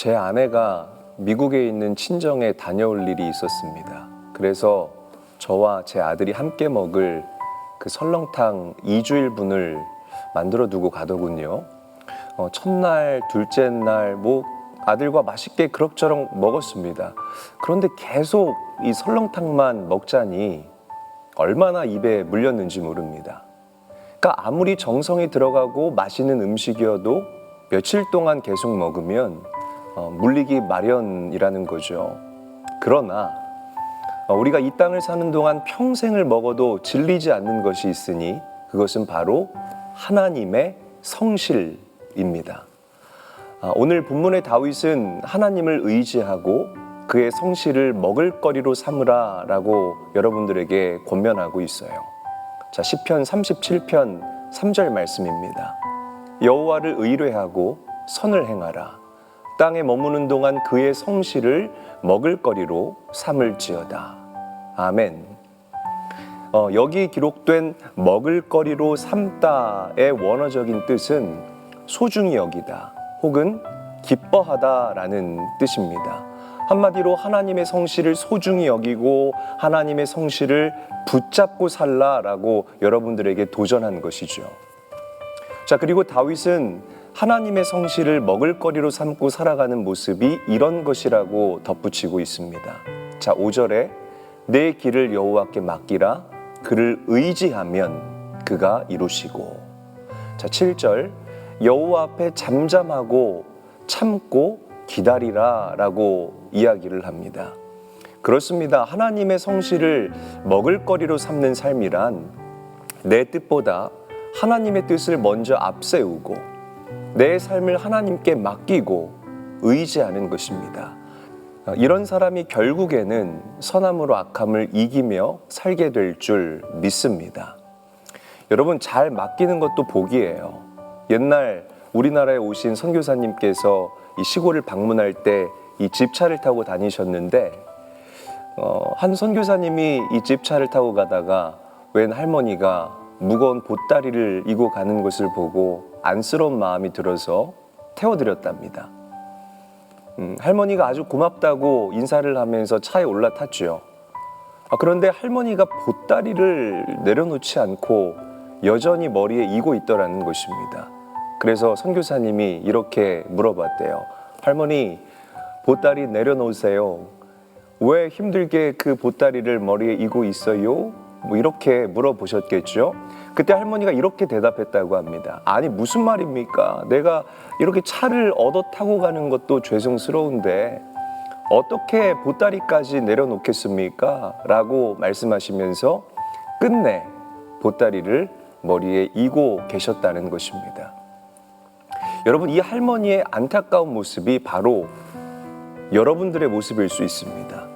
제 아내가 미국에 있는 친정에 다녀올 일이 있었습니다. 그래서 저와 제 아들이 함께 먹을 그 설렁탕 2주일분을 만들어 두고 가더군요. 첫날, 둘째 날 아들과 맛있게 그럭저럭 먹었습니다. 그런데 계속 이 설렁탕만 먹자니 얼마나 입에 물렸는지 모릅니다. 그러니까 아무리 정성이 들어가고 맛있는 음식이어도 며칠 동안 계속 먹으면 물리기 마련이라는 거죠. 그러나 우리가 이 땅을 사는 동안 평생을 먹어도 질리지 않는 것이 있으니 그것은 바로 하나님의 성실입니다. 오늘 본문의 다윗은 하나님을 의지하고 그의 성실을 먹을거리로 삼으라 라고 여러분들에게 권면하고 있어요. 자, 시편 37편 3절 말씀입니다. 여호와를 의뢰하고 선을 행하라. 땅에 머무는 동안 그의 성실을 먹을거리로 삼을지어다. 아멘. 여기 기록된 먹을거리로 삼다의 원어적인 뜻은 소중히 여기다 혹은 기뻐하다라는 뜻입니다. 한마디로 하나님의 성실을 소중히 여기고 하나님의 성실을 붙잡고 살라라고 여러분들에게 도전한 것이죠. 자, 그리고 다윗은 하나님의 성실을 먹을거리로 삼고 살아가는 모습이 이런 것이라고 덧붙이고 있습니다. 자, 5절에 내 길을 여호와께 맡기라. 그를 의지하면 그가 이루시고. 자, 7절 여호와 앞에 잠잠하고 참고 기다리라 라고 이야기를 합니다. 그렇습니다. 하나님의 성실을 먹을거리로 삼는 삶이란 내 뜻보다 하나님의 뜻을 먼저 앞세우고 내 삶을 하나님께 맡기고 의지하는 것입니다. 이런 사람이 결국에는 선함으로 악함을 이기며 살게 될 줄 믿습니다. 여러분, 잘 맡기는 것도 복이에요. 옛날 우리나라에 오신 선교사님께서 이 시골을 방문할 때 이 집차를 타고 다니셨는데 한 선교사님이 이 집차를 타고 가다가 웬 할머니가 무거운 보따리를 이고 가는 것을 보고 안쓰러운 마음이 들어서 태워드렸답니다. 할머니가 아주 고맙다고 인사를 하면서 차에 올라탔죠. 그런데 할머니가 보따리를 내려놓지 않고 여전히 머리에 이고 있더라는 것입니다. 그래서 선교사님이 이렇게 물어봤대요. 할머니, 보따리 내려놓으세요. 왜 힘들게 그 보따리를 머리에 이고 있어요? 이렇게 물어보셨겠죠. 그때 할머니가 이렇게 대답했다고 합니다. 아니, 무슨 말입니까? 내가 이렇게 차를 얻어 타고 가는 것도 죄송스러운데 어떻게 보따리까지 내려놓겠습니까? 라고 말씀하시면서 끝내 보따리를 머리에 이고 계셨다는 것입니다. 여러분, 이 할머니의 안타까운 모습이 바로 여러분들의 모습일 수 있습니다.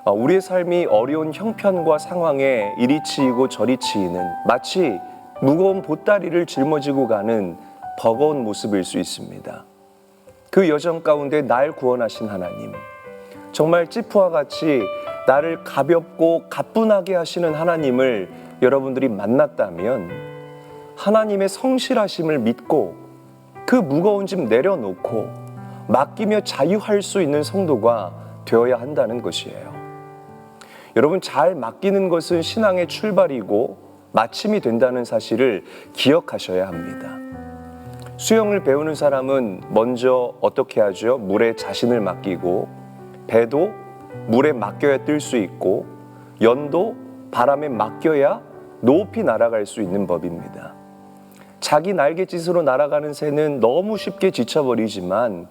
우리의 삶이 어려운 형편과 상황에 이리 치이고 저리 치이는 마치 무거운 보따리를 짊어지고 가는 버거운 모습일 수 있습니다. 그 여정 가운데 날 구원하신 하나님, 정말 찌푸와 같이 나를 가볍고 가뿐하게 하시는 하나님을 여러분들이 만났다면 하나님의 성실하심을 믿고 그 무거운 짐 내려놓고 맡기며 자유할 수 있는 성도가 되어야 한다는 것이에요. 여러분, 잘 맡기는 것은 신앙의 출발이고 마침이 된다는 사실을 기억하셔야 합니다. 수영을 배우는 사람은 먼저 어떻게 하죠? 물에 자신을 맡기고, 배도 물에 맡겨야 뜰 수 있고, 연도 바람에 맡겨야 높이 날아갈 수 있는 법입니다. 자기 날갯짓으로 날아가는 새는 너무 쉽게 지쳐버리지만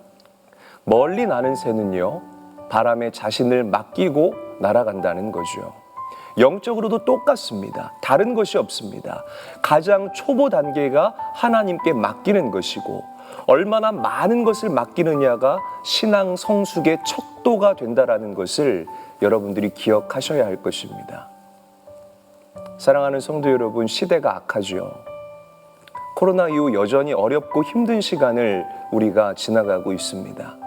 멀리 나는 새는요, 바람에 자신을 맡기고 날아간다는 거죠. 영적으로도 똑같습니다. 다른 것이 없습니다. 가장 초보 단계가 하나님께 맡기는 것이고 얼마나 많은 것을 맡기느냐가 신앙 성숙의 척도가 된다는 것을 여러분들이 기억하셔야 할 것입니다. 사랑하는 성도 여러분, 시대가 악하죠. 코로나 이후 여전히 어렵고 힘든 시간을 우리가 지나가고 있습니다.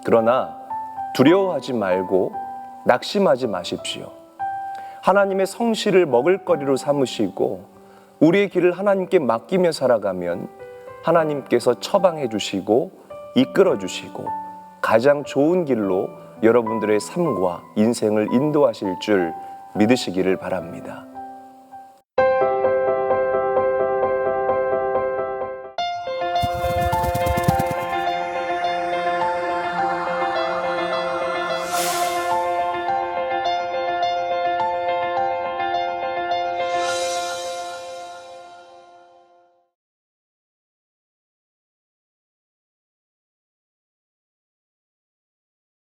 그러나 두려워하지 말고 낙심하지 마십시오. 하나님의 성실을 먹을거리로 삼으시고 우리의 길을 하나님께 맡기며 살아가면 하나님께서 처방해 주시고 이끌어 주시고 가장 좋은 길로 여러분들의 삶과 인생을 인도하실 줄 믿으시기를 바랍니다.